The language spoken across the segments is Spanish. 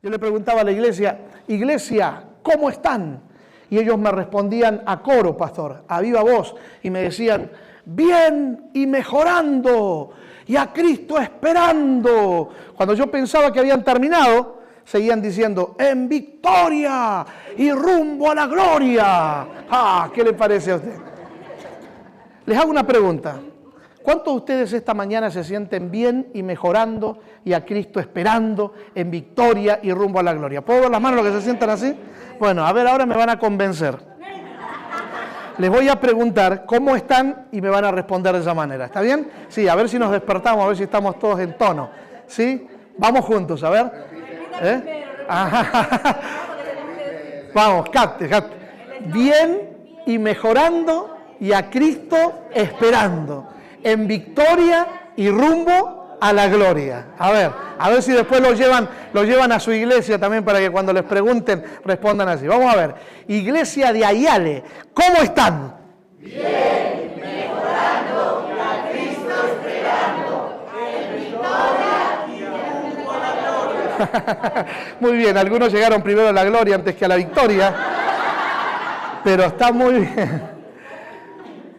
Yo le preguntaba a la iglesia, ¿cómo están? Y ellos me respondían a coro, pastor, a viva voz, y me decían, bien y mejorando, y a Cristo esperando. Cuando yo pensaba que habían terminado, seguían diciendo, en victoria y rumbo a la gloria. ¿Qué le parece a usted? Les hago una pregunta. ¿Cuántos de ustedes esta mañana se sienten bien y mejorando y a Cristo esperando en victoria y rumbo a la gloria? ¿Puedo ver las manos los que se sientan así? Bueno, a ver, ahora me van a convencer. Les voy a preguntar cómo están y me van a responder de esa manera. ¿Está bien? Sí, a ver si nos despertamos, a ver si estamos todos en tono. ¿Sí? Vamos juntos, a ver. Vamos, capte. Bien y mejorando y a Cristo esperando. En victoria y rumbo a la gloria. A ver si después lo llevan a su iglesia también para que cuando les pregunten respondan así. Vamos a ver. Iglesia de Ayale, ¿cómo están? Bien, mejorando y a Cristo esperando. En victoria y rumbo a la gloria. Muy bien, algunos llegaron primero a la gloria antes que a la victoria. Pero está muy bien.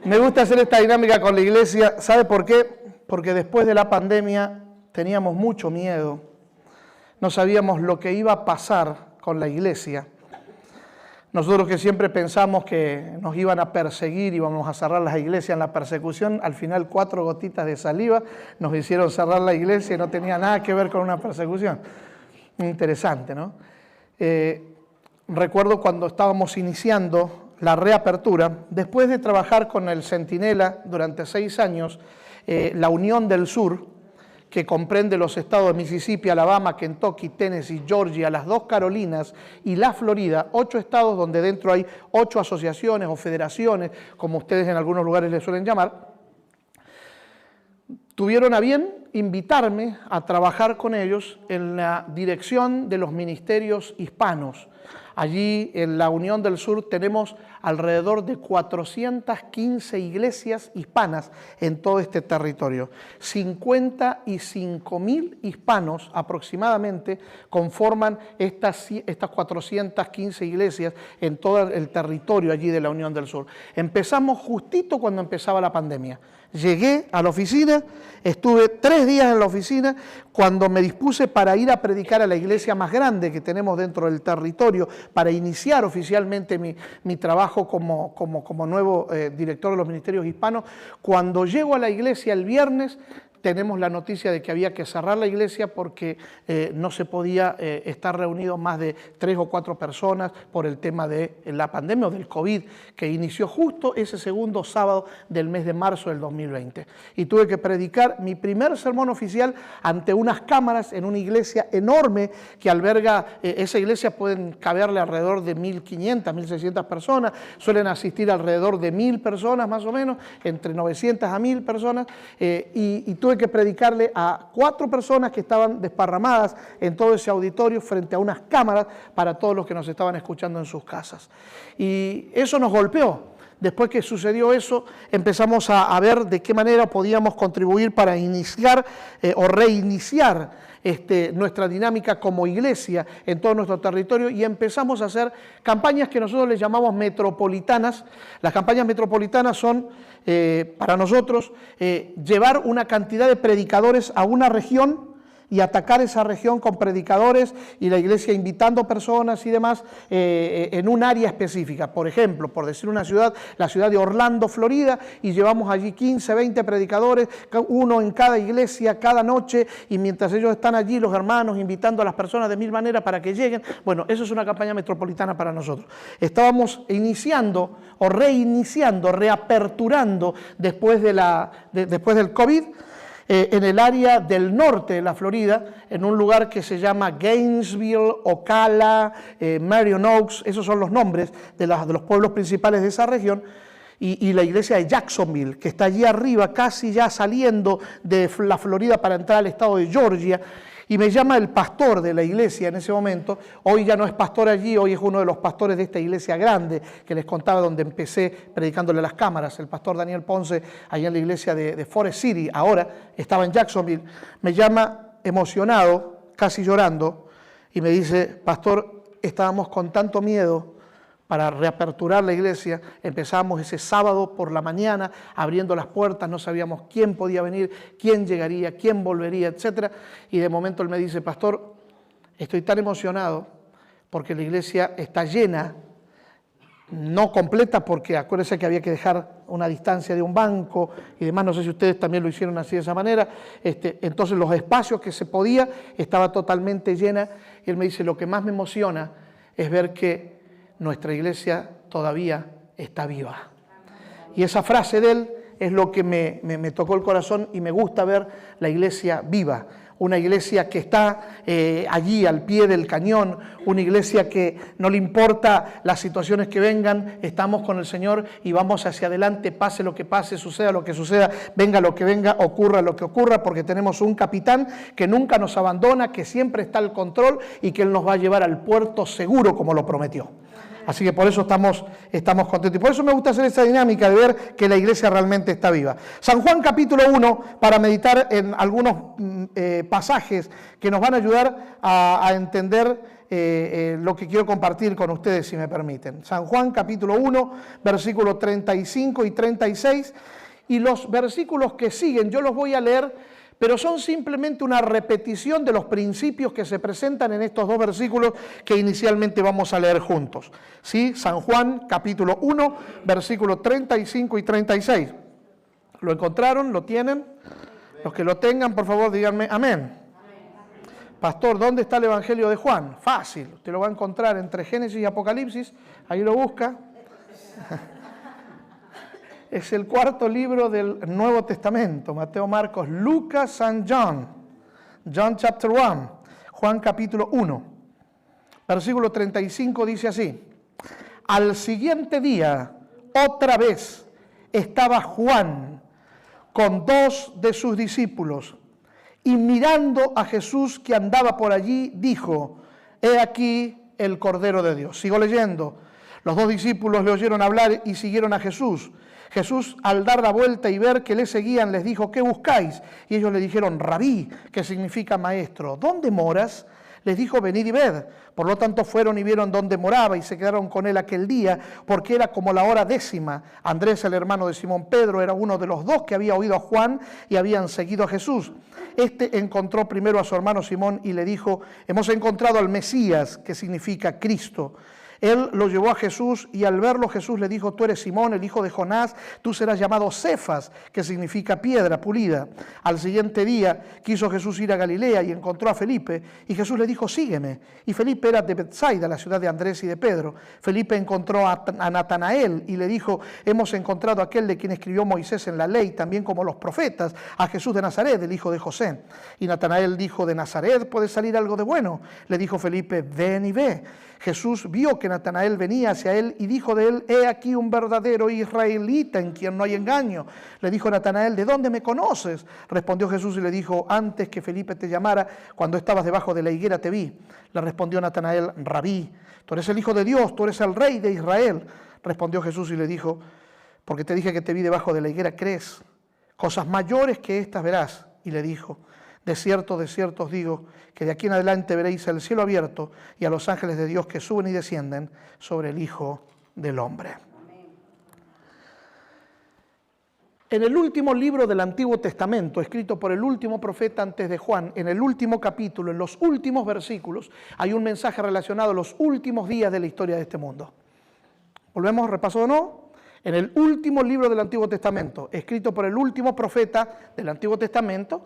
Me gusta hacer esta dinámica con la iglesia. ¿Sabe por qué? Porque después de la pandemia teníamos mucho miedo. No sabíamos lo que iba a pasar con la iglesia. Nosotros que siempre pensamos que nos iban a perseguir, íbamos a cerrar las iglesias en la persecución, al final 4 gotitas de saliva nos hicieron cerrar la iglesia y no tenía nada que ver con una persecución. Interesante, ¿no? Recuerdo cuando estábamos iniciando la reapertura, después de trabajar con el Centinela durante 6 años, la Unión del Sur, que comprende los estados de Mississippi, Alabama, Kentucky, Tennessee, Georgia, las 2 Carolinas y la Florida, 8 estados donde dentro hay 8 asociaciones o federaciones, como ustedes en algunos lugares les suelen llamar, tuvieron a bien invitarme a trabajar con ellos en la dirección de los ministerios hispanos. Allí en la Unión del Sur tenemos alrededor de 415 iglesias hispanas en todo este territorio. 55.000 hispanos aproximadamente conforman estas 415 iglesias en todo el territorio allí de la Unión del Sur. Empezamos justito cuando empezaba la pandemia. Llegué a la oficina, estuve 3 días en la oficina, cuando me dispuse para ir a predicar a la iglesia más grande que tenemos dentro del territorio, para iniciar oficialmente mi trabajo como nuevo director de los ministerios hispanos. Cuando llego a la iglesia el viernes, tenemos la noticia de que había que cerrar la iglesia porque no se podía estar reunidos más de 3 o 4 personas por el tema de la pandemia o del COVID, que inició justo ese segundo sábado del mes de marzo del 2020. Y tuve que predicar mi primer sermón oficial ante unas cámaras en una iglesia enorme que alberga, esa iglesia pueden caberle alrededor de 1.500, 1.600 personas, suelen asistir alrededor de 1.000 personas más o menos, entre 900 a 1.000 personas, y tuve que predicarle a 4 personas que estaban desparramadas en todo ese auditorio frente a unas cámaras para todos los que nos estaban escuchando en sus casas. Y eso nos golpeó. Después que sucedió eso, empezamos a ver de qué manera podíamos contribuir para iniciar o reiniciar nuestra dinámica como iglesia en todo nuestro territorio, y empezamos a hacer campañas que nosotros les llamamos metropolitanas. Las campañas metropolitanas son, para nosotros, llevar una cantidad de predicadores a una región y atacar esa región con predicadores y la iglesia invitando personas y demás en un área específica. Por ejemplo, por decir una ciudad, la ciudad de Orlando, Florida, y llevamos allí 15, 20 predicadores, uno en cada iglesia, cada noche, y mientras ellos están allí, los hermanos invitando a las personas de 1000 maneras para que lleguen. Bueno, eso es una campaña metropolitana para nosotros. Estábamos iniciando o reiniciando, reaperturando después del COVID, en el área del norte de la Florida, en un lugar que se llama Gainesville, Ocala, Marion Oaks. Esos son los nombres de los pueblos principales de esa región, y la iglesia de Jacksonville, que está allí arriba, casi ya saliendo de la Florida para entrar al estado de Georgia. Y me llama el pastor de la iglesia en ese momento. Hoy ya no es pastor allí, hoy es uno de los pastores de esta iglesia grande que les contaba, donde empecé predicándole a las cámaras, el pastor Daniel Ponce, allá en la iglesia de Forest City. Ahora estaba en Jacksonville. Me llama emocionado, casi llorando, y me dice, pastor, estábamos con tanto miedo para reaperturar la iglesia, empezábamos ese sábado por la mañana abriendo las puertas, no sabíamos quién podía venir, quién llegaría, quién volvería, etc. Y de momento él me dice, pastor, estoy tan emocionado porque la iglesia está llena, no completa porque acuérdense que había que dejar una distancia de un banco y demás, no sé si ustedes también lo hicieron así de esa manera, entonces los espacios que se podía estaba totalmente llena y él me dice, lo que más me emociona es ver que nuestra iglesia todavía está viva. Y esa frase de él es lo que me tocó el corazón y me gusta ver la iglesia viva. Una iglesia que está allí al pie del cañón, una iglesia que no le importa las situaciones que vengan, estamos con el Señor y vamos hacia adelante, pase lo que pase, suceda lo que suceda, venga lo que venga, ocurra lo que ocurra, porque tenemos un capitán que nunca nos abandona, que siempre está al control y que Él nos va a llevar al puerto seguro como lo prometió. Así que por eso estamos contentos. Y por eso me gusta hacer esa dinámica de ver que la iglesia realmente está viva. San Juan capítulo 1, para meditar en algunos pasajes que nos van a ayudar a entender lo que quiero compartir con ustedes, si me permiten. San Juan capítulo 1, versículos 35 y 36. Y los versículos que siguen, yo los voy a leer, pero son simplemente una repetición de los principios que se presentan en estos dos versículos que inicialmente vamos a leer juntos. ¿Sí? San Juan, capítulo 1, versículos 35 y 36. ¿Lo encontraron? ¿Lo tienen? Los que lo tengan, por favor, díganme amén. Pastor, ¿dónde está el Evangelio de Juan? Fácil, usted lo va a encontrar entre Génesis y Apocalipsis, ahí lo busca. Es el cuarto libro del Nuevo Testamento, Mateo, Marcos, Lucas and John. John chapter 1, Juan capítulo 1. Versículo 35 dice así. Al siguiente día, otra vez, estaba Juan con dos de sus discípulos y mirando a Jesús que andaba por allí, dijo, he aquí el Cordero de Dios. Sigo leyendo. Los dos discípulos le oyeron hablar y siguieron a Jesús. Jesús, al dar la vuelta y ver que le seguían, les dijo, ¿qué buscáis? Y ellos le dijeron, Rabí, que significa maestro. ¿Dónde moras? Les dijo, venid y ved. Por lo tanto fueron y vieron dónde moraba y se quedaron con él aquel día, porque era como la hora 10. Andrés, el hermano de Simón Pedro, era uno de los dos que había oído a Juan y habían seguido a Jesús. Este encontró primero a su hermano Simón y le dijo, hemos encontrado al Mesías, que significa Cristo. Él lo llevó a Jesús y al verlo Jesús le dijo, tú eres Simón, el hijo de Jonás, tú serás llamado Cefas, que significa piedra pulida. Al siguiente día quiso Jesús ir a Galilea y encontró a Felipe y Jesús le dijo, sígueme. Y Felipe era de Betsaida, la ciudad de Andrés y de Pedro. Felipe encontró a Natanael y le dijo, hemos encontrado a aquel de quien escribió Moisés en la ley, también como los profetas, a Jesús de Nazaret, el hijo de José. Y Natanael dijo, ¿de Nazaret puede salir algo de bueno? Le dijo Felipe, ven y ve. Jesús vio que Natanael venía hacia él y dijo de él, he aquí un verdadero israelita en quien no hay engaño. Le dijo Natanael, ¿de dónde me conoces? Respondió Jesús y le dijo, antes que Felipe te llamara, cuando estabas debajo de la higuera te vi. Le respondió Natanael, Rabí, tú eres el Hijo de Dios, tú eres el Rey de Israel. Respondió Jesús y le dijo, porque te dije que te vi debajo de la higuera, ¿crees? Cosas mayores que estas verás. Y le dijo, de cierto os digo, que de aquí en adelante veréis el cielo abierto y a los ángeles de Dios que suben y descienden sobre el Hijo del Hombre. Amén. En el último libro del Antiguo Testamento, escrito por el último profeta antes de Juan, en el último capítulo, en los últimos versículos, hay un mensaje relacionado a los últimos días de la historia de este mundo. ¿Volvemos? ¿Repaso o no? En el último libro del Antiguo Testamento, escrito por el último profeta del Antiguo Testamento,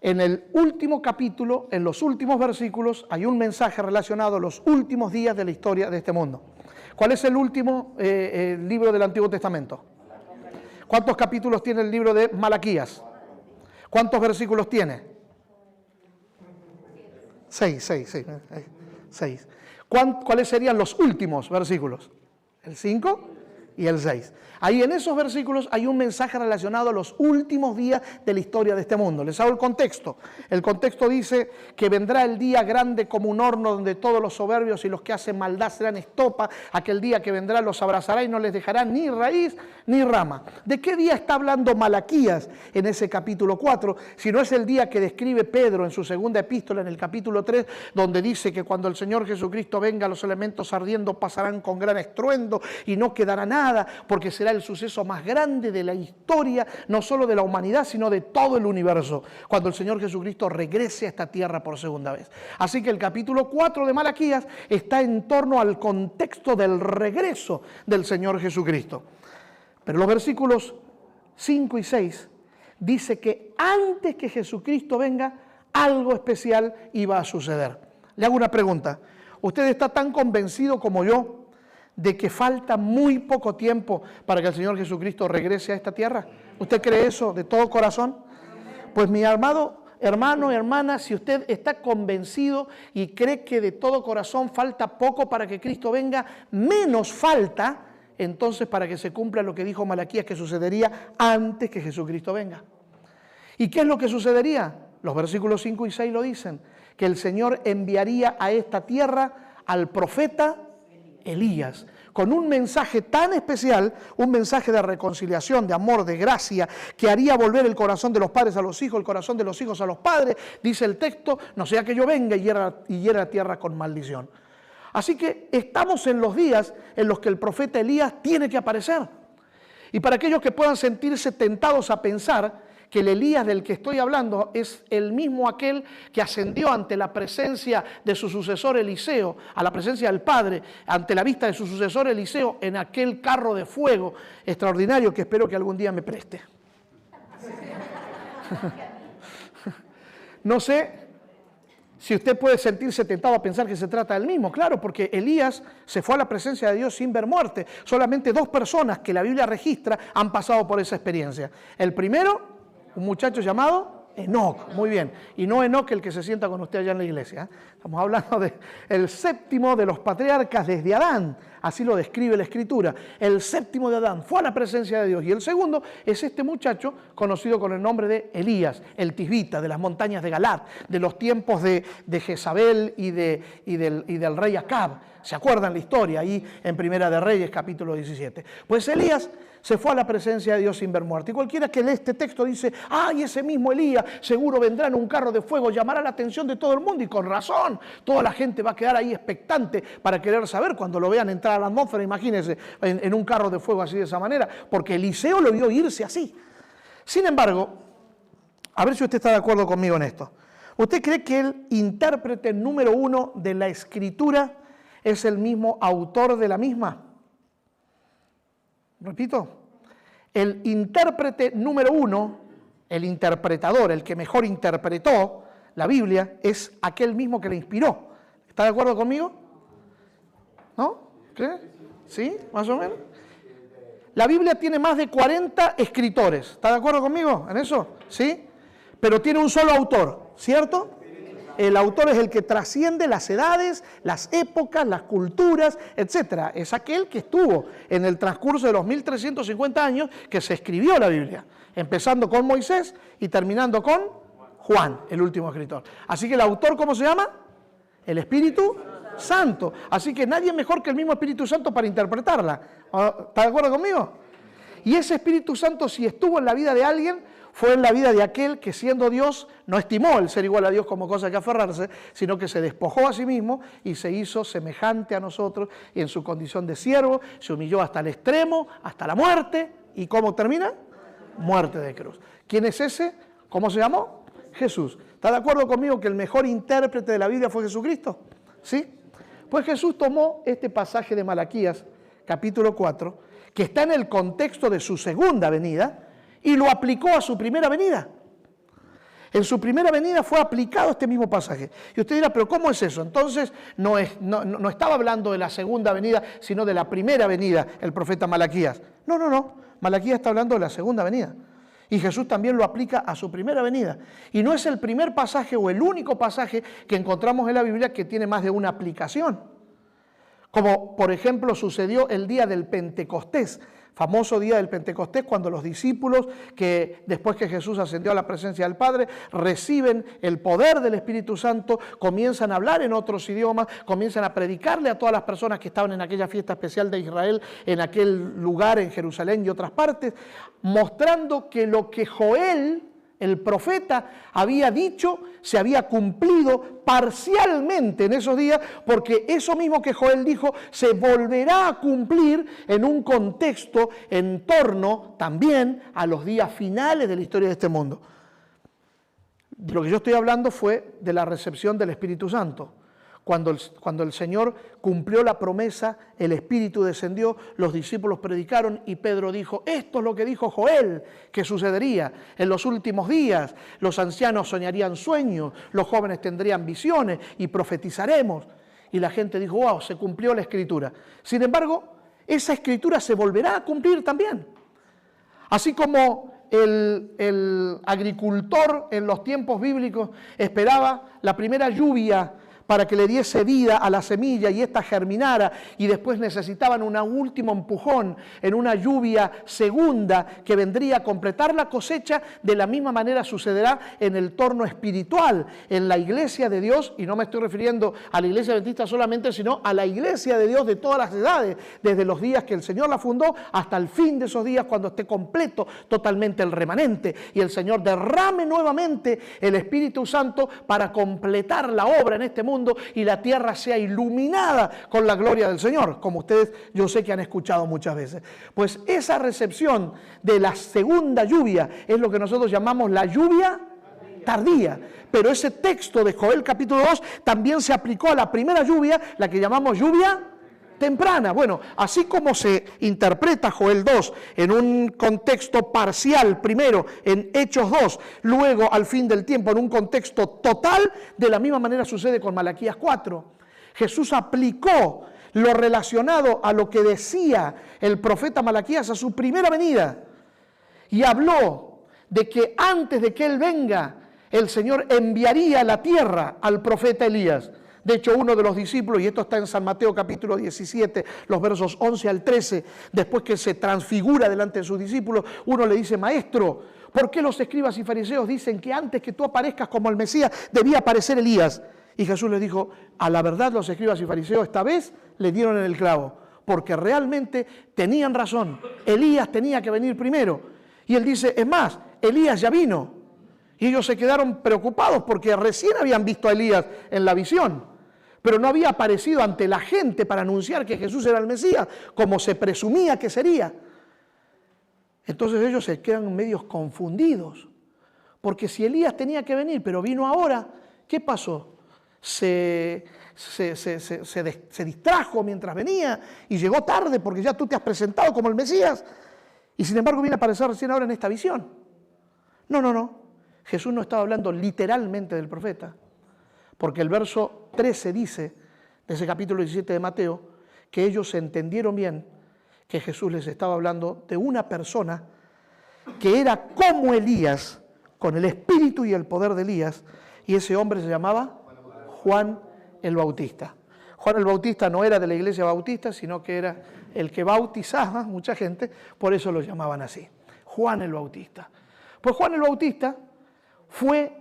en el último capítulo, en los últimos versículos, hay un mensaje relacionado a los últimos días de la historia de este mundo. ¿Cuál es el último libro del Antiguo Testamento? ¿Cuántos capítulos tiene el libro de Malaquías? ¿Cuántos versículos tiene? 6. ¿Cuáles serían los últimos versículos? ¿El 5? y el 6. Ahí en esos versículos hay un mensaje relacionado a los últimos días de la historia de este mundo. Les hago el contexto. El contexto dice que vendrá el día grande como un horno donde todos los soberbios y los que hacen maldad serán estopa. Aquel día que vendrá los abrazará y no les dejará ni raíz ni rama. ¿De qué día está hablando Malaquías en ese capítulo 4? Si no es el día que describe Pedro en su segunda epístola en el capítulo 3, donde dice que cuando el Señor Jesucristo venga los elementos ardiendo pasarán con gran estruendo y no quedará nada, porque será el suceso más grande de la historia, no solo de la humanidad, sino de todo el universo, cuando el Señor Jesucristo regrese a esta tierra por segunda vez. Así que el capítulo 4 de Malaquías está en torno al contexto del regreso del Señor Jesucristo. Pero los versículos 5 y 6 dice que antes que Jesucristo venga, algo especial iba a suceder. Le hago una pregunta. ¿Usted está tan convencido como yo de que falta muy poco tiempo para que el Señor Jesucristo regrese a esta tierra? ¿Usted cree eso de todo corazón? Pues mi amado hermano, hermana, si usted está convencido y cree que de todo corazón falta poco para que Cristo venga, menos falta entonces para que se cumpla lo que dijo Malaquías que sucedería antes que Jesucristo venga. ¿Y qué es lo que sucedería? Los versículos 5 y 6 lo dicen, que el Señor enviaría a esta tierra al profeta Elías, con un mensaje tan especial, un mensaje de reconciliación, de amor, de gracia, que haría volver el corazón de los padres a los hijos, el corazón de los hijos a los padres, dice el texto, no sea que yo venga y hiera la tierra con maldición. Así que estamos en los días en los que el profeta Elías tiene que aparecer. Y para aquellos que puedan sentirse tentados a pensar que el Elías del que estoy hablando es el mismo aquel que ascendió ante la presencia de su sucesor Eliseo, a la presencia del Padre, ante la vista de su sucesor Eliseo, en aquel carro de fuego extraordinario que espero que algún día me preste. No sé si usted puede sentirse tentado a pensar que se trata del mismo, claro, porque Elías se fue a la presencia de Dios sin ver muerte. Solamente 2 personas que la Biblia registra han pasado por esa experiencia. El primero, un muchacho llamado Enoc, muy bien, y no Enoc el que se sienta con usted allá en la iglesia, ¿eh? Estamos hablando del séptimo de los patriarcas desde Adán, así lo describe la Escritura, el séptimo de Adán fue a la presencia de Dios, y el segundo es este muchacho conocido con el nombre de Elías, el tisbita, de las montañas de Galad, de los tiempos de Jezabel y del rey Acab. ¿Se acuerdan la historia ahí en Primera de Reyes, capítulo 17? Pues Elías se fue a la presencia de Dios sin ver muerte. Y cualquiera que lee este texto dice, ¡ay, ese mismo Elías seguro vendrá en un carro de fuego, llamará la atención de todo el mundo! Y con razón, toda la gente va a quedar ahí expectante para querer saber cuando lo vean entrar a la atmósfera, imagínense, en un carro de fuego así de esa manera, porque Eliseo lo vio irse así. Sin embargo, a ver si usted está de acuerdo conmigo en esto. ¿Usted cree que el intérprete número 1 de la Escritura es el mismo autor de la misma? Repito, el intérprete número 1, el interpretador, el que mejor interpretó la Biblia, es aquel mismo que la inspiró. ¿Está de acuerdo conmigo? ¿No? ¿Cree? ¿Sí? ¿Más o menos? La Biblia tiene más de 40 escritores. ¿Está de acuerdo conmigo en eso? ¿Sí? Pero tiene un solo autor, ¿cierto? El autor es el que trasciende las edades, las épocas, las culturas, etc. Es aquel que estuvo en el transcurso de los 1350 años que se escribió la Biblia, empezando con Moisés y terminando con Juan, el último escritor. Así que el autor, ¿cómo se llama? El Espíritu Santo. Así que nadie mejor que el mismo Espíritu Santo para interpretarla. ¿Está de acuerdo conmigo? Y ese Espíritu Santo, si estuvo en la vida de alguien, fue en la vida de aquel que, siendo Dios, no estimó el ser igual a Dios como cosa que aferrarse, sino que se despojó a sí mismo y se hizo semejante a nosotros, y en su condición de siervo se humilló hasta el extremo, hasta la muerte. ¿Y cómo termina? Muerte de cruz. ¿Quién es ese? ¿Cómo se llamó? Jesús. ¿Está de acuerdo conmigo que el mejor intérprete de la Biblia fue Jesucristo? ¿Sí? Pues Jesús tomó este pasaje de Malaquías, capítulo 4, que está en el contexto de su segunda venida, y lo aplicó a su primera venida. En su primera venida fue aplicado este mismo pasaje. Y usted dirá, ¿pero cómo es eso? Entonces no estaba hablando de la segunda venida, sino de la primera venida, el profeta Malaquías. No. Malaquías está hablando de la segunda venida. Y Jesús también lo aplica a su primera venida. Y no es el primer pasaje o el único pasaje que encontramos en la Biblia que tiene más de una aplicación. Como por ejemplo sucedió el día del Pentecostés, famoso día del Pentecostés, cuando los discípulos, que después que Jesús ascendió a la presencia del Padre, reciben el poder del Espíritu Santo, comienzan a hablar en otros idiomas, comienzan a predicarle a todas las personas que estaban en aquella fiesta especial de Israel, en aquel lugar, en Jerusalén y otras partes, mostrando que lo que Joel, el profeta, había dicho, se había cumplido parcialmente en esos días, porque eso mismo que Joel dijo se volverá a cumplir en un contexto en torno también a los días finales de la historia de este mundo. Lo que yo estoy hablando fue de la recepción del Espíritu Santo. Cuando el Señor cumplió la promesa, el Espíritu descendió, los discípulos predicaron y Pedro dijo, esto es lo que dijo Joel, que sucedería en los últimos días. Los ancianos soñarían sueños, los jóvenes tendrían visiones y profetizaremos. Y la gente dijo, wow, se cumplió la Escritura. Sin embargo, esa Escritura se volverá a cumplir también. Así como el agricultor en los tiempos bíblicos esperaba la primera lluvia para que le diese vida a la semilla y ésta germinara, y después necesitaban un último empujón en una lluvia segunda que vendría a completar la cosecha. De la misma manera sucederá en el torno espiritual, en la iglesia de Dios, y no me estoy refiriendo a la iglesia adventista solamente, sino a la iglesia de Dios de todas las edades, desde los días que el Señor la fundó hasta el fin de esos días, cuando esté completo totalmente el remanente y el Señor derrame nuevamente el Espíritu Santo para completar la obra en este mundo y la tierra sea iluminada con la gloria del Señor, como ustedes yo sé que han escuchado muchas veces. Pues esa recepción de la segunda lluvia es lo que nosotros llamamos la lluvia tardía. Pero ese texto de Joel capítulo 2 también se aplicó a la primera lluvia, la que llamamos lluvia temprana. Bueno, así como se interpreta Joel 2 en un contexto parcial, primero en Hechos 2, luego al fin del tiempo en un contexto total, de la misma manera sucede con Malaquías 4. Jesús aplicó lo relacionado a lo que decía el profeta Malaquías a su primera venida y habló de que antes de que Él venga, el Señor enviaría a la tierra al profeta Elías. De hecho, uno de los discípulos, y esto está en San Mateo capítulo 17, los versos 11 al 13, después que se transfigura delante de sus discípulos, uno le dice, Maestro, ¿por qué los escribas y fariseos dicen que antes que tú aparezcas como el Mesías debía aparecer Elías? Y Jesús les dijo, a la verdad los escribas y fariseos esta vez le dieron en el clavo, porque realmente tenían razón, Elías tenía que venir primero. Y él dice, es más, Elías ya vino. Y ellos se quedaron preocupados porque recién habían visto a Elías en la visión, pero no había aparecido ante la gente para anunciar que Jesús era el Mesías, como se presumía que sería. Entonces ellos se quedan medios confundidos, porque si Elías tenía que venir, pero vino ahora, ¿qué pasó? Se distrajo mientras venía y llegó tarde porque ya tú te has presentado como el Mesías, y sin embargo viene a aparecer recién ahora en esta visión. No. Jesús no estaba hablando literalmente del profeta, porque el verso 13 dice, de ese capítulo 17 de Mateo, que ellos entendieron bien que Jesús les estaba hablando de una persona que era como Elías, con el espíritu y el poder de Elías, y ese hombre se llamaba Juan el Bautista. Juan el Bautista no era de la iglesia bautista, sino que era el que bautizaba mucha gente, por eso lo llamaban así, Juan el Bautista. Pues Juan el Bautista fue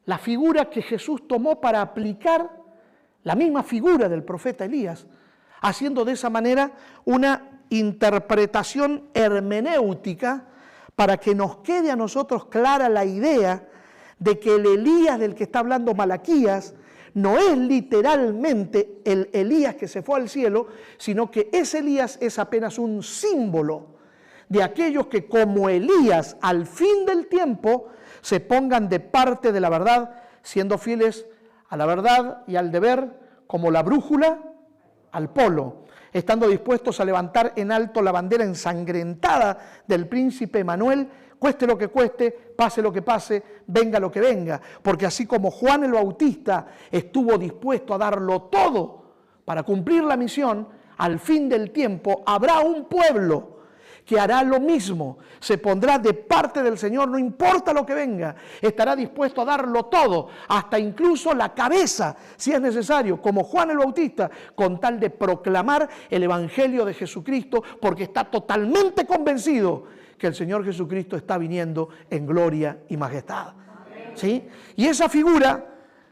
la figura que Jesús tomó para aplicar la misma figura del profeta Elías, haciendo de esa manera una interpretación hermenéutica para que nos quede a nosotros clara la idea de que el Elías del que está hablando Malaquías no es literalmente el Elías que se fue al cielo, sino que ese Elías es apenas un símbolo de aquellos que como Elías al fin del tiempo se pongan de parte de la verdad, siendo fieles a la verdad y al deber, como la brújula al polo, estando dispuestos a levantar en alto la bandera ensangrentada del príncipe Emanuel, cueste lo que cueste, pase lo que pase, venga lo que venga, porque así como Juan el Bautista estuvo dispuesto a darlo todo para cumplir la misión, al fin del tiempo habrá un pueblo que hará lo mismo. Se pondrá de parte del Señor, no importa lo que venga. Estará dispuesto a darlo todo, hasta incluso la cabeza, si es necesario, como Juan el Bautista, con tal de proclamar el Evangelio de Jesucristo, porque está totalmente convencido que el Señor Jesucristo está viniendo en gloria y majestad. ¿Sí? Y esa figura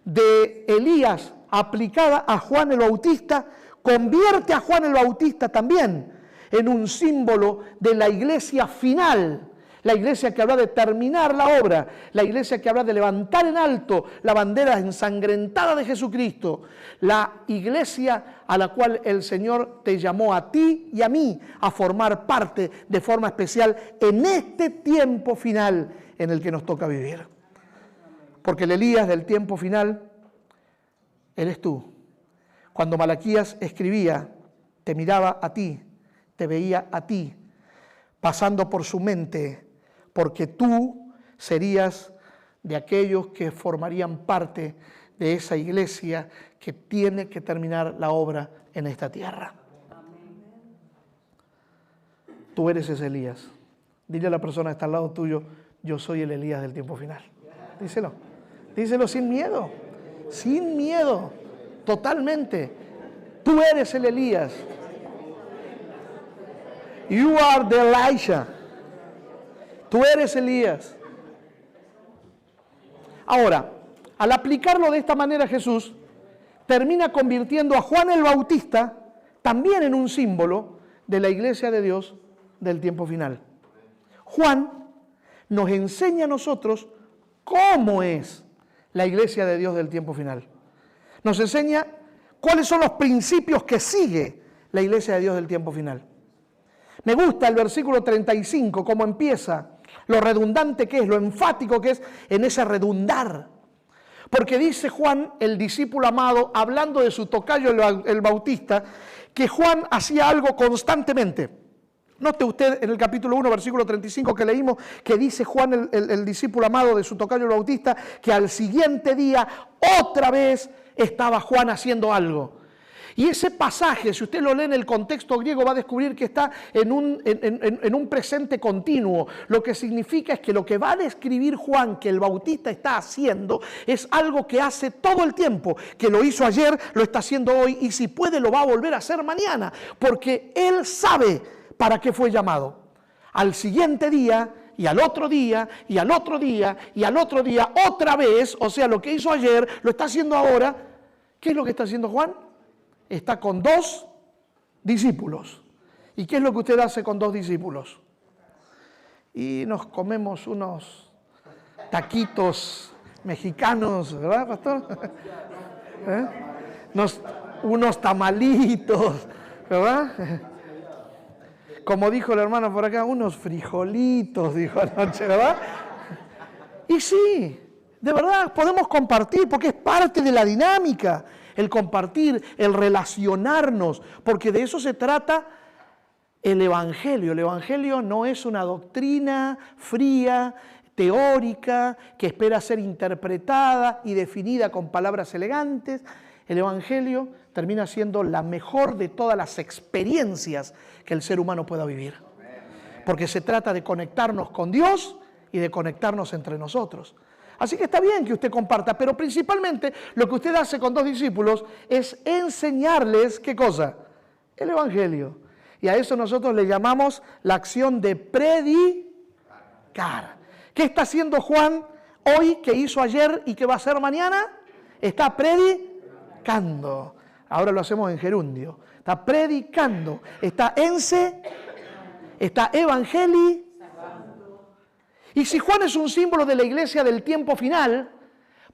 de Elías aplicada a Juan el Bautista convierte a Juan el Bautista también en un símbolo de la iglesia final, la iglesia que habrá de terminar la obra, la iglesia que habrá de levantar en alto la bandera ensangrentada de Jesucristo, la iglesia a la cual el Señor te llamó a ti y a mí a formar parte de forma especial en este tiempo final en el que nos toca vivir. Porque el Elías del tiempo final eres tú. Cuando Malaquías escribía, te miraba a ti, te veía a ti, pasando por su mente, porque tú serías de aquellos que formarían parte de esa iglesia que tiene que terminar la obra en esta tierra. Tú eres ese Elías. Dile a la persona que está al lado tuyo, yo soy el Elías del tiempo final. Díselo. Díselo sin miedo. Sin miedo. Totalmente. Tú eres el Elías. You are the Elijah. Tú eres Elías. Ahora, al aplicarlo de esta manera Jesús, termina convirtiendo a Juan el Bautista también en un símbolo de la iglesia de Dios del tiempo final. Juan nos enseña a nosotros cómo es la iglesia de Dios del tiempo final. Nos enseña cuáles son los principios que sigue la iglesia de Dios del tiempo final. Me gusta el versículo 35, cómo empieza, lo redundante que es, lo enfático que es en ese redundar. Porque dice Juan, el discípulo amado, hablando de su tocayo el Bautista, que Juan hacía algo constantemente. Note usted en el capítulo 1, versículo 35 que leímos, que dice Juan, el discípulo amado de su tocayo el Bautista, que al siguiente día otra vez estaba Juan haciendo algo. Y ese pasaje, si usted lo lee en el contexto griego, va a descubrir que está en un presente continuo. Lo que significa es que lo que va a describir Juan que el Bautista está haciendo es algo que hace todo el tiempo, que lo hizo ayer, lo está haciendo hoy y si puede lo va a volver a hacer mañana, porque él sabe para qué fue llamado. Al siguiente día y al otro día y al otro día y al otro día otra vez, o sea, lo que hizo ayer lo está haciendo ahora. ¿Qué es lo que está haciendo Juan? Está con 2 discípulos. ¿Y qué es lo que usted hace con 2 discípulos? Y nos comemos unos taquitos mexicanos, ¿verdad, pastor? Unos tamalitos, ¿verdad? Como dijo el hermano por acá, unos frijolitos, dijo anoche, ¿verdad? Y sí, de verdad podemos compartir porque es parte de la dinámica. El compartir, el relacionarnos, porque de eso se trata el Evangelio. El Evangelio no es una doctrina fría, teórica, que espera ser interpretada y definida con palabras elegantes. El Evangelio termina siendo la mejor de todas las experiencias que el ser humano pueda vivir. Porque se trata de conectarnos con Dios y de conectarnos entre nosotros. Así que está bien que usted comparta, pero principalmente lo que usted hace con 2 discípulos es enseñarles, ¿qué cosa? El Evangelio. Y a eso nosotros le llamamos la acción de predicar. ¿Qué está haciendo Juan hoy, que hizo ayer y que va a hacer mañana? Está predicando. Ahora lo hacemos en gerundio. Está predicando, está evangelizando. Y si Juan es un símbolo de la iglesia del tiempo final,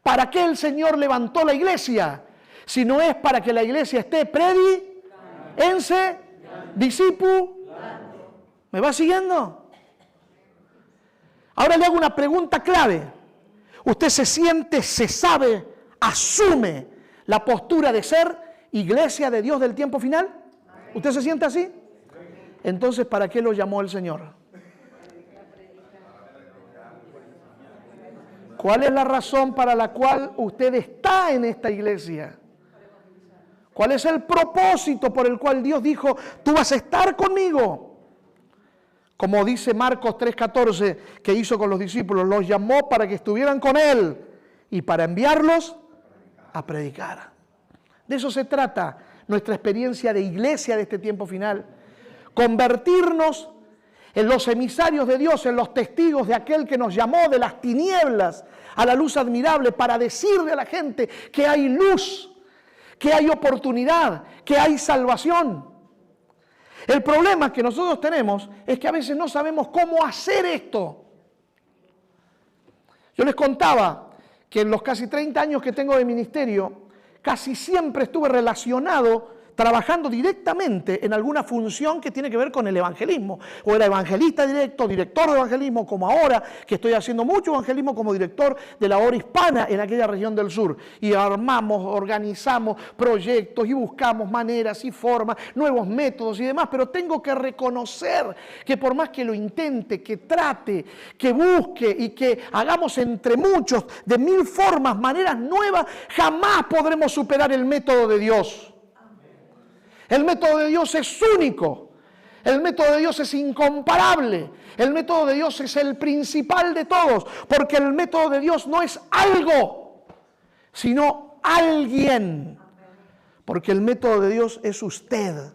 ¿para qué el Señor levantó la iglesia? Si no es para que la iglesia esté discípulo. ¿Me va siguiendo? Ahora le hago una pregunta clave. ¿Usted se siente, se sabe, asume la postura de ser iglesia de Dios del tiempo final? ¿Usted se siente así? Entonces, ¿para qué lo llamó el Señor? ¿Cuál es la razón para la cual usted está en esta iglesia? ¿Cuál es el propósito por el cual Dios dijo, tú vas a estar conmigo? Como dice Marcos 3:14, que hizo con los discípulos, los llamó para que estuvieran con Él y para enviarlos a predicar. De eso se trata nuestra experiencia de iglesia de este tiempo final. Convertirnos en los emisarios de Dios, en los testigos de aquel que nos llamó de las tinieblas a la luz admirable, para decirle a la gente que hay luz, que hay oportunidad, que hay salvación. El problema que nosotros tenemos es que a veces no sabemos cómo hacer esto. Yo les contaba que en los casi 30 años que tengo de ministerio, casi siempre estuve relacionado, trabajando directamente en alguna función que tiene que ver con el evangelismo. O era evangelista directo, director de evangelismo, como ahora, que estoy haciendo mucho evangelismo como director de la obra hispana en aquella región del sur. Y armamos, organizamos proyectos y buscamos maneras y formas, nuevos métodos y demás. Pero tengo que reconocer que por más que lo intente, que trate, que busque y que hagamos entre muchos de 1000 formas, maneras nuevas, jamás podremos superar el método de Dios. El método de Dios es único, el método de Dios es incomparable, el método de Dios es el principal de todos, porque el método de Dios no es algo, sino alguien, porque el método de Dios es usted.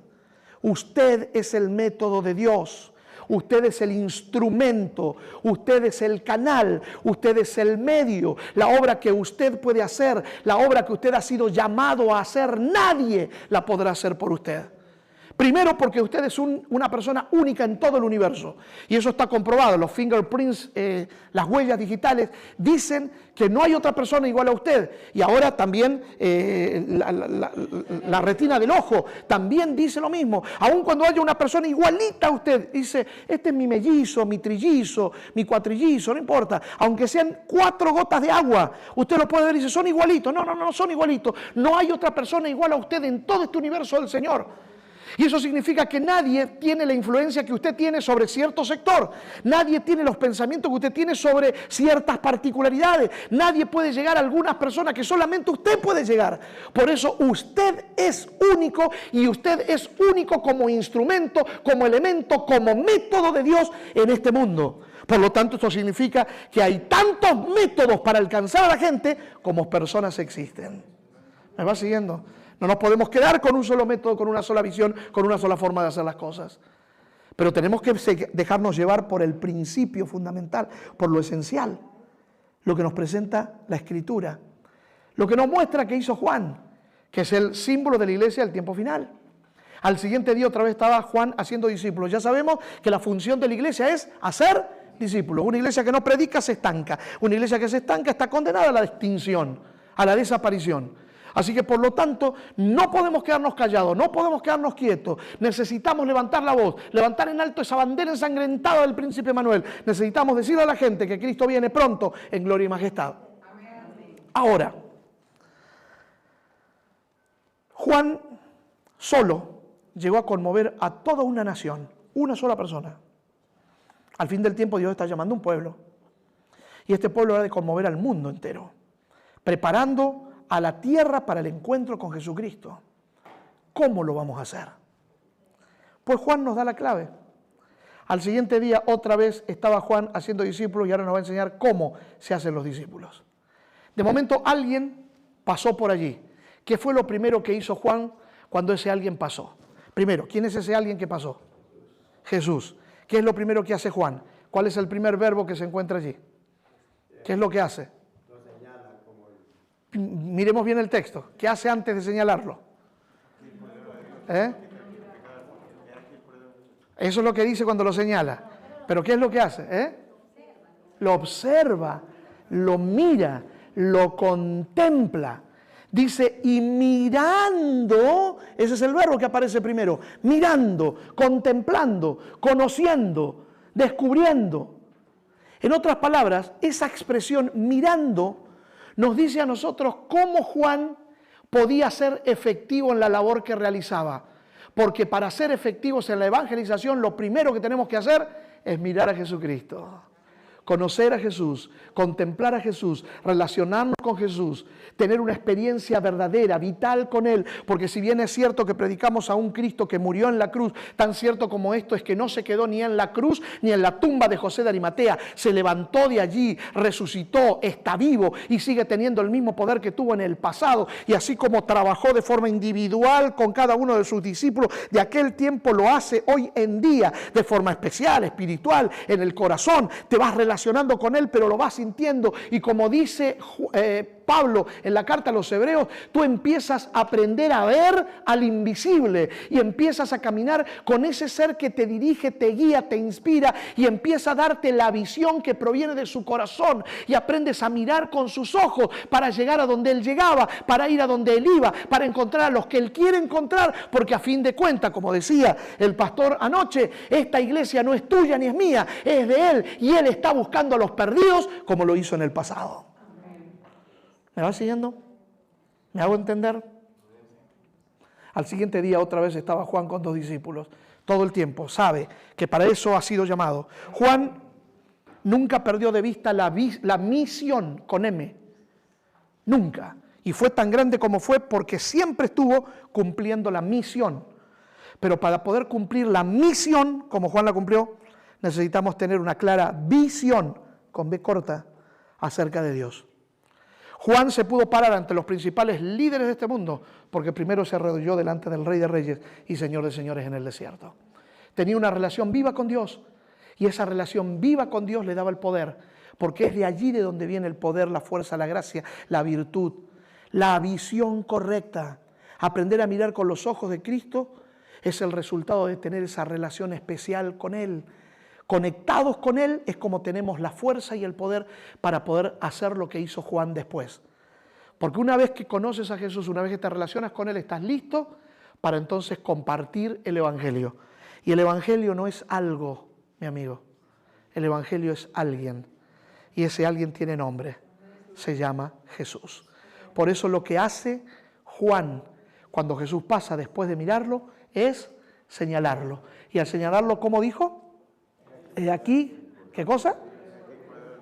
Usted es el método de Dios. Usted es el instrumento, usted es el canal, usted es el medio. La obra que usted puede hacer, la obra que usted ha sido llamado a hacer, nadie la podrá hacer por usted. Primero porque usted es una persona única en todo el universo. Y eso está comprobado. Los fingerprints, las huellas digitales, dicen que no hay otra persona igual a usted. Y ahora también la retina del ojo también dice lo mismo. Aun cuando haya una persona igualita a usted, dice, este es mi mellizo, mi trillizo, mi cuatrillizo, no importa. Aunque sean 4 gotas de agua, usted lo puede ver y dice, son igualitos. No son igualitos. No hay otra persona igual a usted en todo este universo del Señor. Y eso significa que nadie tiene la influencia que usted tiene sobre cierto sector. Nadie tiene los pensamientos que usted tiene sobre ciertas particularidades. Nadie puede llegar a algunas personas que solamente usted puede llegar. Por eso usted es único y usted es único como instrumento, como elemento, como método de Dios en este mundo. Por lo tanto, esto significa que hay tantos métodos para alcanzar a la gente como personas existen. ¿Me va siguiendo? No nos podemos quedar con un solo método, con una sola visión, con una sola forma de hacer las cosas. Pero tenemos que dejarnos llevar por el principio fundamental, por lo esencial, lo que nos presenta la Escritura. Lo que nos muestra que hizo Juan, que es el símbolo de la iglesia del tiempo final. Al siguiente día otra vez estaba Juan haciendo discípulos. Ya sabemos que la función de la iglesia es hacer discípulos. Una iglesia que no predica se estanca. Una iglesia que se estanca está condenada a la extinción, a la desaparición. Así que por lo tanto no podemos quedarnos callados, no podemos quedarnos quietos. Necesitamos levantar la voz, levantar en alto esa bandera ensangrentada del príncipe Manuel. Necesitamos decirle a la gente que Cristo viene pronto en gloria y majestad. Ahora, Juan solo llegó a conmover a toda una nación, una sola persona. Al fin del tiempo Dios está llamando a un pueblo. Y este pueblo ha de conmover al mundo entero, preparando a la tierra para el encuentro con Jesucristo. ¿Cómo lo vamos a hacer? Pues Juan nos da la clave. Al siguiente día otra vez estaba Juan haciendo discípulos y ahora nos va a enseñar cómo se hacen los discípulos. De momento alguien pasó por allí. ¿Qué fue lo primero que hizo Juan cuando ese alguien pasó? Primero, ¿quién es ese alguien que pasó? Jesús. ¿Qué es lo primero que hace Juan? ¿Cuál es el primer verbo que se encuentra allí? ¿Qué es lo que hace? Miremos bien el texto. ¿Qué hace antes de señalarlo? Eso es lo que dice cuando lo señala. Pero ¿qué es lo que hace? Lo observa, lo mira, lo contempla. Dice, y mirando, ese es el verbo que aparece primero, mirando, contemplando, conociendo, descubriendo. En otras palabras, esa expresión mirando nos dice a nosotros cómo Juan podía ser efectivo en la labor que realizaba. Porque para ser efectivos en la evangelización, lo primero que tenemos que hacer es mirar a Jesucristo. conocer a Jesús, contemplar a Jesús, relacionarnos con Jesús, tener una experiencia verdadera, vital con Él. Porque si bien es cierto que predicamos a un Cristo que murió en la cruz, tan cierto como esto es que no se quedó ni en la cruz ni en la tumba de José de Arimatea. Se levantó de allí, resucitó, está vivo y sigue teniendo el mismo poder que tuvo en el pasado. Y así como trabajó de forma individual con cada uno de sus discípulos de aquel tiempo, lo hace hoy en día de forma especial, espiritual, en el corazón. Te vas relacionando con Él, pero lo vas sintiendo. Y como dice Pablo en la carta a los Hebreos, tú empiezas a aprender a ver al invisible y empiezas a caminar con ese ser que te dirige, te guía, te inspira y empieza a darte la visión que proviene de su corazón y aprendes a mirar con sus ojos para llegar a donde Él llegaba, para ir a donde Él iba, para encontrar a los que Él quiere encontrar, porque a fin de cuentas, como decía el pastor anoche, esta iglesia no es tuya ni es mía, es de Él y Él está buscando a los perdidos como lo hizo en el pasado. ¿Me va siguiendo? ¿Me hago entender? Al siguiente día otra vez estaba Juan con 2 discípulos. Todo el tiempo sabe que para eso ha sido llamado. Juan nunca perdió de vista la misión con M. Nunca. Y fue tan grande como fue porque siempre estuvo cumpliendo la misión. Pero para poder cumplir la misión, como Juan la cumplió, necesitamos tener una clara visión, con B corta, acerca de Dios. Juan se pudo parar ante los principales líderes de este mundo porque primero se arrodilló delante del Rey de Reyes y Señor de Señores en el desierto. Tenía una relación viva con Dios y esa relación viva con Dios le daba el poder, porque es de allí de donde viene el poder, la fuerza, la gracia, la virtud, la visión correcta. Aprender a mirar con los ojos de Cristo es el resultado de tener esa relación especial con Él. Conectados con Él es como tenemos la fuerza y el poder para poder hacer lo que hizo Juan después. Porque una vez que conoces a Jesús, una vez que te relacionas con Él, estás listo para entonces compartir el Evangelio. Y el Evangelio no es algo, mi amigo. El Evangelio es alguien. Y ese alguien tiene nombre. Se llama Jesús. Por eso lo que hace Juan cuando Jesús pasa después de mirarlo es señalarlo. Y al señalarlo, ¿cómo dijo? Aquí, ¿qué cosa?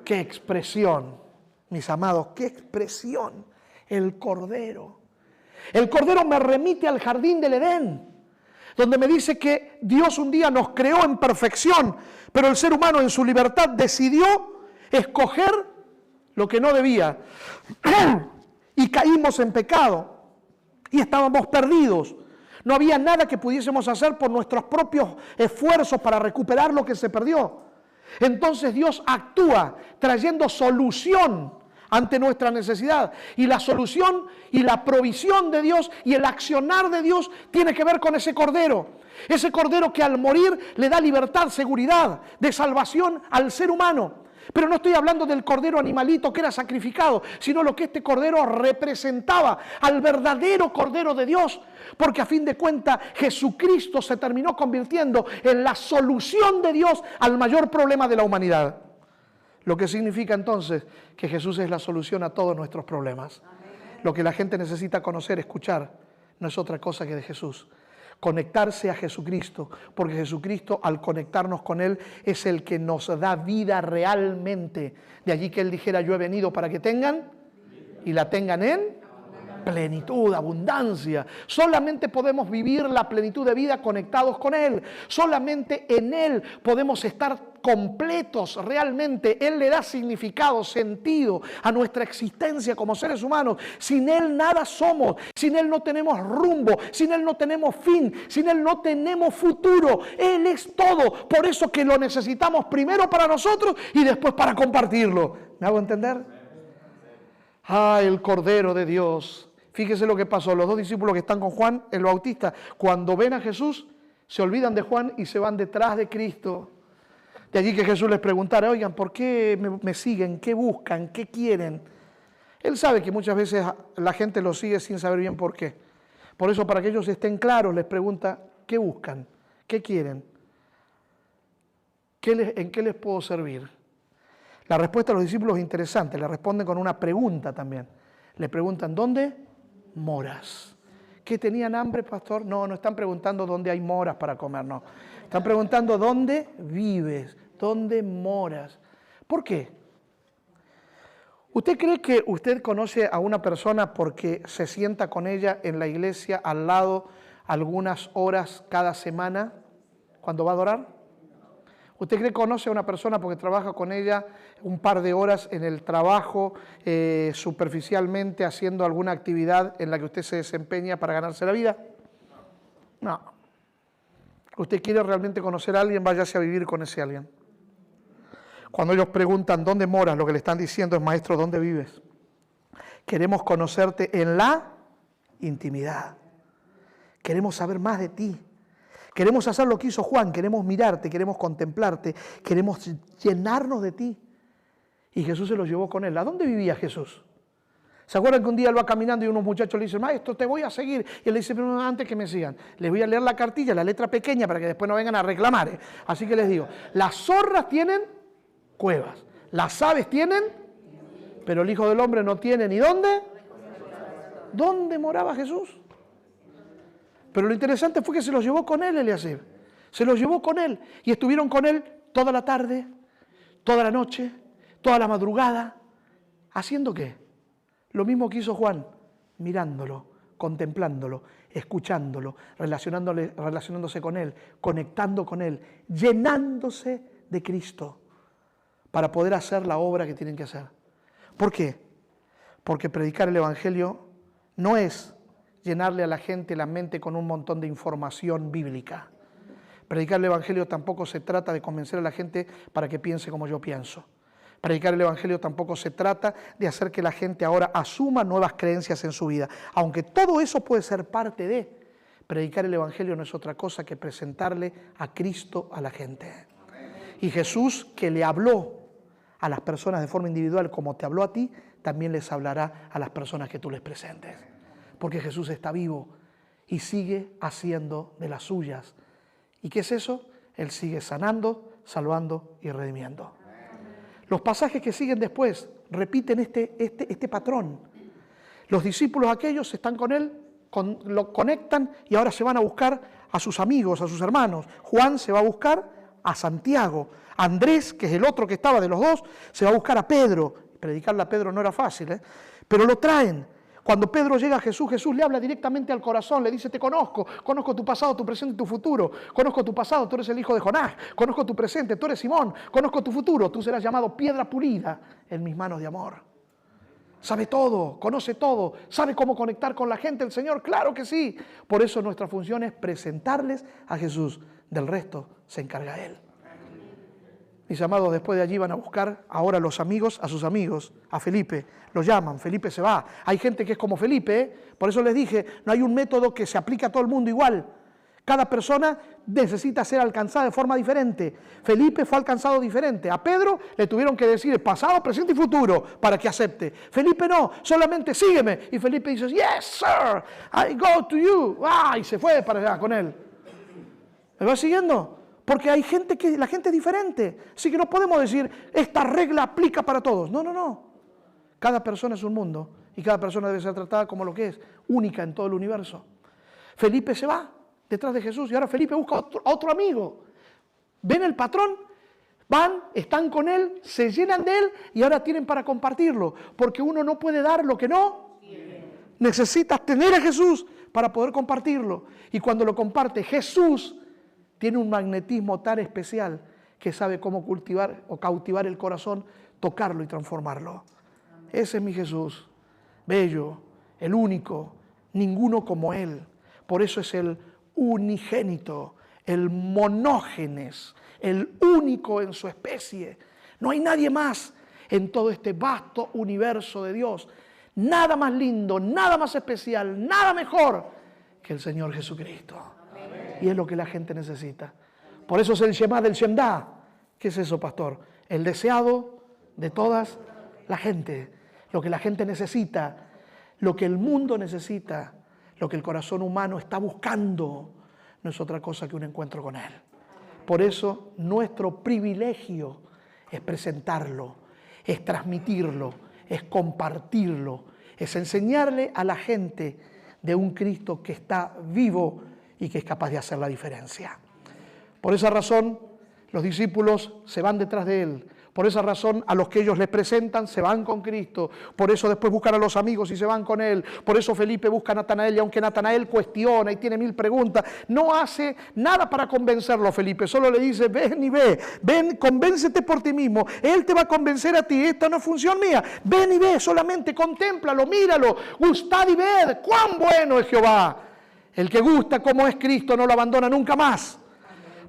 ¡Qué expresión! Mis amados, ¡qué expresión! El Cordero. El Cordero me remite al jardín del Edén, donde me dice que Dios un día nos creó en perfección, pero el ser humano en su libertad decidió escoger lo que no debía. Y caímos en pecado y estábamos perdidos. No había nada que pudiésemos hacer por nuestros propios esfuerzos para recuperar lo que se perdió. Entonces Dios actúa trayendo solución ante nuestra necesidad. Y la solución y la provisión de Dios y el accionar de Dios tiene que ver con ese Cordero. Ese Cordero que al morir le da libertad, seguridad, de salvación al ser humano. Pero no estoy hablando del cordero animalito que era sacrificado, sino lo que este cordero representaba al verdadero Cordero de Dios. Porque a fin de cuentas Jesucristo se terminó convirtiendo en la solución de Dios al mayor problema de la humanidad. Lo que significa entonces que Jesús es la solución a todos nuestros problemas. Lo que la gente necesita conocer, escuchar, no es otra cosa que de Jesús. Conectarse a Jesucristo, porque Jesucristo al conectarnos con Él es el que nos da vida realmente. De allí que Él dijera, yo he venido para que tengan y la tengan en plenitud, abundancia. Solamente podemos vivir la plenitud de vida conectados con Él. Solamente en Él podemos estar completos realmente. Él le da significado, sentido a nuestra existencia como seres humanos. Sin Él nada somos. Sin Él no tenemos rumbo. Sin Él no tenemos fin. Sin Él no tenemos futuro. Él es todo. Por eso que lo necesitamos primero para nosotros y después para compartirlo. ¿Me hago entender? Ah, el Cordero de Dios. Fíjese lo que pasó. Los 2 discípulos que están con Juan el Bautista, cuando ven a Jesús, se olvidan de Juan y se van detrás de Cristo. De allí que Jesús les preguntara, oigan, ¿por qué me siguen? ¿Qué buscan? ¿Qué quieren? Él sabe que muchas veces la gente lo sigue sin saber bien por qué. Por eso, para que ellos estén claros, les pregunta, ¿qué buscan? ¿Qué quieren? ¿En qué les puedo servir? La respuesta de los discípulos es interesante. Le responden con una pregunta también. Le preguntan, ¿dónde moras? ¿Que tenían hambre, pastor? No están preguntando dónde hay moras para comer, no. Están preguntando dónde vives, dónde moras. ¿Por qué? ¿Usted cree que usted conoce a una persona porque se sienta con ella en la iglesia al lado algunas horas cada semana cuando va a adorar? ¿Usted cree que conoce a una persona porque trabaja con ella un par de horas en el trabajo, superficialmente haciendo alguna actividad en la que usted se desempeña para ganarse la vida? No. ¿Usted quiere realmente conocer a alguien? Váyase a vivir con ese alguien. Cuando ellos preguntan ¿dónde moras?, lo que le están diciendo es: maestro, ¿dónde vives? Queremos conocerte en la intimidad. Queremos saber más de ti. Queremos hacer lo que hizo Juan, queremos mirarte, queremos contemplarte, queremos llenarnos de ti. Y Jesús se los llevó con él. ¿A dónde vivía Jesús? ¿Se acuerdan que un día él va caminando y unos muchachos le dicen: maestro, te voy a seguir? Y él le dice: pero antes que me sigan, les voy a leer la cartilla, la letra pequeña, para que después no vengan a reclamar. Así que les digo, las zorras tienen cuevas, las aves tienen, pero el Hijo del Hombre no tiene ni dónde. ¿Dónde moraba Jesús? Pero lo interesante fue que se los llevó con él, Eliasib. Se los llevó con él y estuvieron con él toda la tarde, toda la noche, toda la madrugada. ¿Haciendo qué? Lo mismo que hizo Juan, mirándolo, contemplándolo, escuchándolo, relacionándose con él, conectando con él, llenándose de Cristo para poder hacer la obra que tienen que hacer. ¿Por qué? Porque predicar el Evangelio no es llenarle a la gente la mente con un montón de información bíblica. Predicar el Evangelio tampoco se trata de convencer a la gente para que piense como yo pienso. Predicar el Evangelio tampoco se trata de hacer que la gente ahora asuma nuevas creencias en su vida. Aunque todo eso puede ser parte de, predicar el Evangelio no es otra cosa que presentarle a Cristo a la gente. Y Jesús, que le habló a las personas de forma individual como te habló a ti, también les hablará a las personas que tú les presentes. Porque Jesús está vivo y sigue haciendo de las suyas. ¿Y qué es eso? Él sigue sanando, salvando y redimiendo. Los pasajes que siguen después repiten este patrón. Los discípulos aquellos están con él, lo conectan y ahora se van a buscar a sus amigos, a sus hermanos. Juan se va a buscar a Santiago. Andrés, que es el otro que estaba de los dos, se va a buscar a Pedro. Predicarle a Pedro no era fácil, pero lo traen. Cuando Pedro llega a Jesús, Jesús le habla directamente al corazón, le dice: te conozco tu pasado, tu presente y tu futuro. Conozco tu pasado, tú eres el hijo de Jonás. Conozco tu presente, tú eres Simón. Conozco tu futuro, tú serás llamado piedra pulida en mis manos de amor. Sabe todo, conoce todo, sabe cómo conectar con la gente el Señor, claro que sí. Por eso nuestra función es presentarles a Jesús, del resto se encarga Él. Mis amados, después de allí van a buscar ahora los amigos a sus amigos, a Felipe, lo llaman, Felipe se va. Hay gente que es como Felipe, por eso les dije, no hay un método que se aplique a todo el mundo igual. Cada persona necesita ser alcanzada de forma diferente. Felipe fue alcanzado diferente. A Pedro le tuvieron que decir pasado, presente y futuro para que acepte. Felipe no, solamente sígueme. Y Felipe dice: yes, sir, I go to you. Y se fue para allá con él. ¿Me va siguiendo? Porque hay gente que la gente es diferente. Así que no podemos decir esta regla aplica para todos. No. Cada persona es un mundo y cada persona debe ser tratada como lo que es, única en todo el universo. Felipe se va detrás de Jesús y ahora Felipe busca a otro amigo. Ven el patrón, van, están con él, se llenan de él y ahora tienen para compartirlo. Porque uno no puede dar lo que no necesitas tener a Jesús para poder compartirlo. Y cuando lo comparte Jesús, tiene un magnetismo tan especial que sabe cómo cultivar o cautivar el corazón, tocarlo y transformarlo. Ese es mi Jesús, bello, el único, ninguno como Él. Por eso es el unigénito, el monógenes, el único en su especie. No hay nadie más en todo este vasto universo de Dios. Nada más lindo, nada más especial, nada mejor que el Señor Jesucristo. Y es lo que la gente necesita. Por eso es el Shema del Shemda. ¿Qué es eso, pastor? El deseado de todas la gente. Lo que la gente necesita, lo que el mundo necesita, lo que el corazón humano está buscando, no es otra cosa que un encuentro con Él. Por eso nuestro privilegio es presentarlo, es transmitirlo, es compartirlo, es enseñarle a la gente de un Cristo que está vivo y que es capaz de hacer la diferencia. Por esa razón, los discípulos se van detrás de Él, Por esa razón, a los que ellos les presentan se van con Cristo. Por eso después buscan a los amigos y se van con Él. Por eso Felipe busca a Natanael, y aunque Natanael cuestiona y tiene 1000 preguntas, no hace nada para convencerlo, Felipe. Solo le dice, ven y ve, ven, convéncete por ti mismo. Él te va a convencer a ti, esta no es función mía. Ven y ve, solamente contémplalo, míralo, gustad y ved, cuán bueno es Jehová. El que gusta como es Cristo no lo abandona nunca más.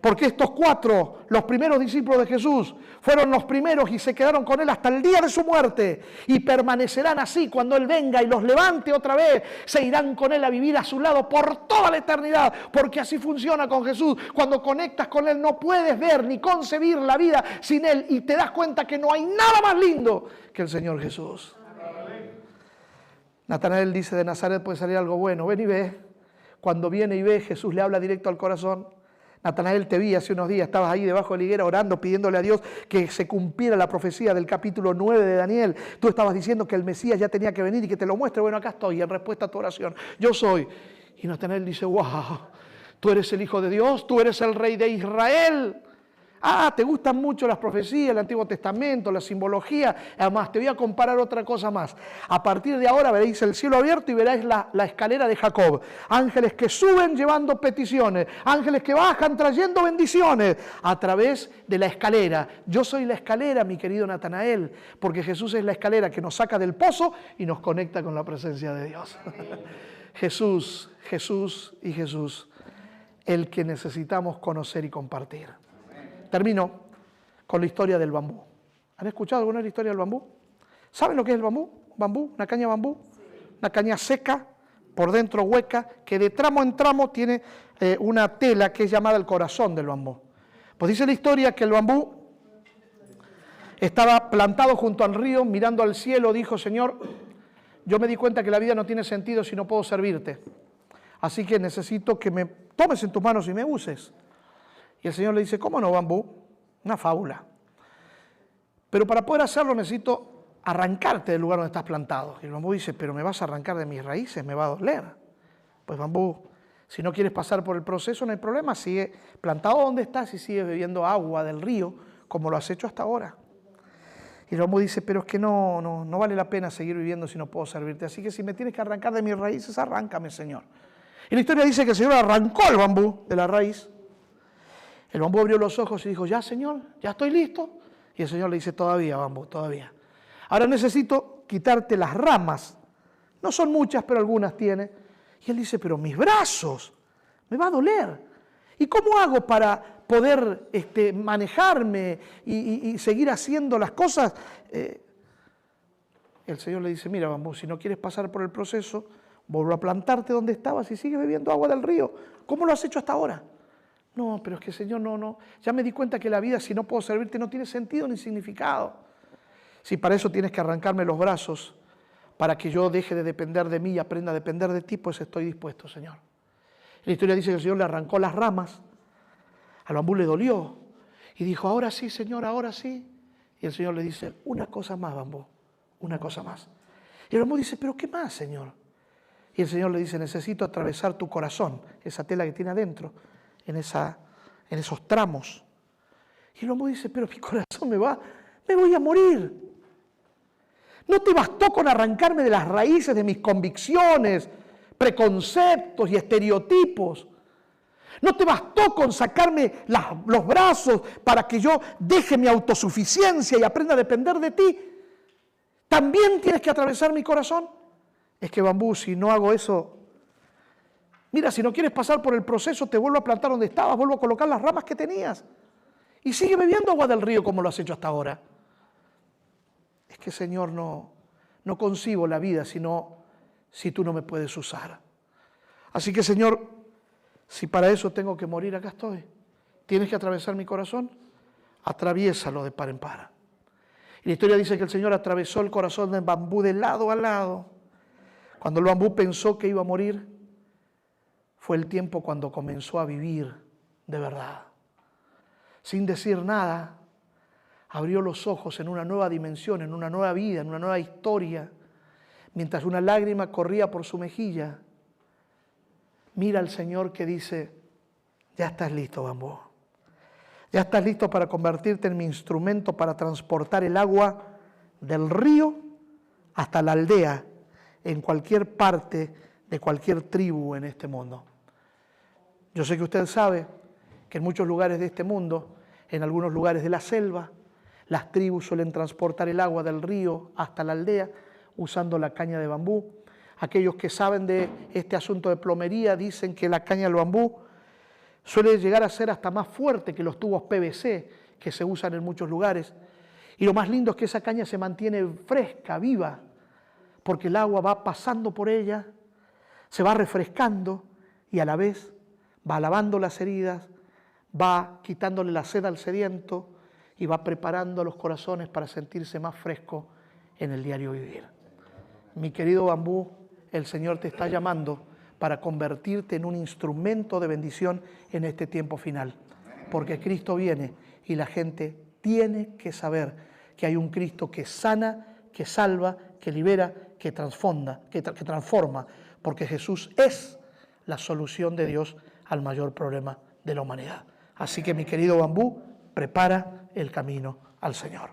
Porque estos 4, los primeros discípulos de Jesús, fueron los primeros y se quedaron con Él hasta el día de su muerte. Y permanecerán así cuando Él venga y los levante otra vez. Se irán con Él a vivir a su lado por toda la eternidad. Porque así funciona con Jesús. Cuando conectas con Él no puedes ver ni concebir la vida sin Él. Y te das cuenta que no hay nada más lindo que el Señor Jesús. Natanael dice, de Nazaret puede salir algo bueno. Ven y ve. Cuando viene y ve, Jesús le habla directo al corazón. Natanael, te vi hace unos días, estabas ahí debajo de la higuera orando, pidiéndole a Dios que se cumpliera la profecía del capítulo 9 de Daniel. Tú estabas diciendo que el Mesías ya tenía que venir y que te lo muestre. Bueno, acá estoy en respuesta a tu oración. Yo soy. Y Natanael dice, wow, tú eres el Hijo de Dios, tú eres el Rey de Israel. Ah, te gustan mucho las profecías, el Antiguo Testamento, la simbología. Además, te voy a comparar otra cosa más. A partir de ahora veréis el cielo abierto y veréis la escalera de Jacob. Ángeles que suben llevando peticiones. Ángeles que bajan trayendo bendiciones a través de la escalera. Yo soy la escalera, mi querido Natanael, porque Jesús es la escalera que nos saca del pozo y nos conecta con la presencia de Dios. Jesús, Jesús y Jesús, el que necesitamos conocer y compartir. Termino con la historia del bambú. ¿Han escuchado alguna vez la historia del bambú? ¿Saben lo que es el bambú? ¿Bambú? ¿Una caña de bambú? Sí. Una caña seca, por dentro hueca, que de tramo en tramo tiene una tela que es llamada el corazón del bambú. Pues dice la historia que el bambú estaba plantado junto al río, mirando al cielo, dijo, Señor, yo me di cuenta que la vida no tiene sentido si no puedo servirte. Así que necesito que me tomes en tus manos y me uses. Y el Señor le dice, ¿cómo no, bambú? Una fábula. Pero para poder hacerlo necesito arrancarte del lugar donde estás plantado. Y el bambú dice, pero me vas a arrancar de mis raíces, me va a doler. Pues bambú, si no quieres pasar por el proceso no hay problema, sigue plantado donde estás y sigue bebiendo agua del río como lo has hecho hasta ahora. Y el bambú dice, pero es que no vale la pena seguir viviendo si no puedo servirte. Así que si me tienes que arrancar de mis raíces, arráncame, Señor. Y la historia dice que el Señor arrancó el bambú de la raíz. El bambú abrió los ojos y dijo, ya, Señor, ya estoy listo. Y el Señor le dice, todavía, bambú, todavía. Ahora necesito quitarte las ramas. No son muchas, pero algunas tiene. Y él dice, pero mis brazos, me va a doler. ¿Y cómo hago para poder manejarme y seguir haciendo las cosas? El Señor le dice, mira, bambú, si no quieres pasar por el proceso, vuelvo a plantarte donde estabas y sigue bebiendo agua del río. ¿Cómo lo has hecho hasta ahora? No, pero es que Señor, no. Ya me di cuenta que la vida, si no puedo servirte, no tiene sentido ni significado. Si para eso tienes que arrancarme los brazos, para que yo deje de depender de mí y aprenda a depender de ti, pues estoy dispuesto, Señor. La historia dice que el Señor le arrancó las ramas, al bambú le dolió, y dijo, ahora sí, Señor, ahora sí. Y el Señor le dice, una cosa más, bambú, una cosa más. Y el bambú dice, pero ¿qué más, Señor? Y el Señor le dice, necesito atravesar tu corazón, esa tela que tiene adentro, en esos tramos. Y el bambú dice, pero mi corazón me voy a morir. ¿No te bastó con arrancarme de las raíces de mis convicciones, preconceptos y estereotipos? ¿No te bastó con sacarme los brazos para que yo deje mi autosuficiencia y aprenda a depender de ti? ¿También tienes que atravesar mi corazón? Es que, bambú, si no hago eso, mira, si no quieres pasar por el proceso, te vuelvo a plantar donde estabas, vuelvo a colocar las ramas que tenías. Y sigue bebiendo agua del río como lo has hecho hasta ahora. Es que, Señor, no concibo la vida si tú no me puedes usar. Así que, Señor, si para eso tengo que morir, acá estoy. ¿Tienes que atravesar mi corazón? Atraviésalo de par en par. Y la historia dice que el Señor atravesó el corazón del bambú de lado a lado. Cuando el bambú pensó que iba a morir, fue el tiempo cuando comenzó a vivir de verdad. Sin decir nada, abrió los ojos en una nueva dimensión, en una nueva vida, en una nueva historia. Mientras una lágrima corría por su mejilla, mira al Señor que dice, ya estás listo, bambú. Ya estás listo para convertirte en mi instrumento para transportar el agua del río hasta la aldea, en cualquier parte de cualquier tribu en este mundo. Yo sé que usted sabe que en muchos lugares de este mundo, en algunos lugares de la selva, las tribus suelen transportar el agua del río hasta la aldea usando la caña de bambú. Aquellos que saben de este asunto de plomería dicen que la caña del bambú suele llegar a ser hasta más fuerte que los tubos PVC que se usan en muchos lugares. Y lo más lindo es que esa caña se mantiene fresca, viva, porque el agua va pasando por ella, se va refrescando y a la vez va lavando las heridas, va quitándole la sed al sediento y va preparando los corazones para sentirse más fresco en el diario vivir. Mi querido bambú, el Señor te está llamando para convertirte en un instrumento de bendición en este tiempo final, porque Cristo viene y la gente tiene que saber que hay un Cristo que sana, que salva, que libera, que transforma, porque Jesús es la solución de Dios al mayor problema de la humanidad. Así que mi querido bambú, prepara el camino al Señor.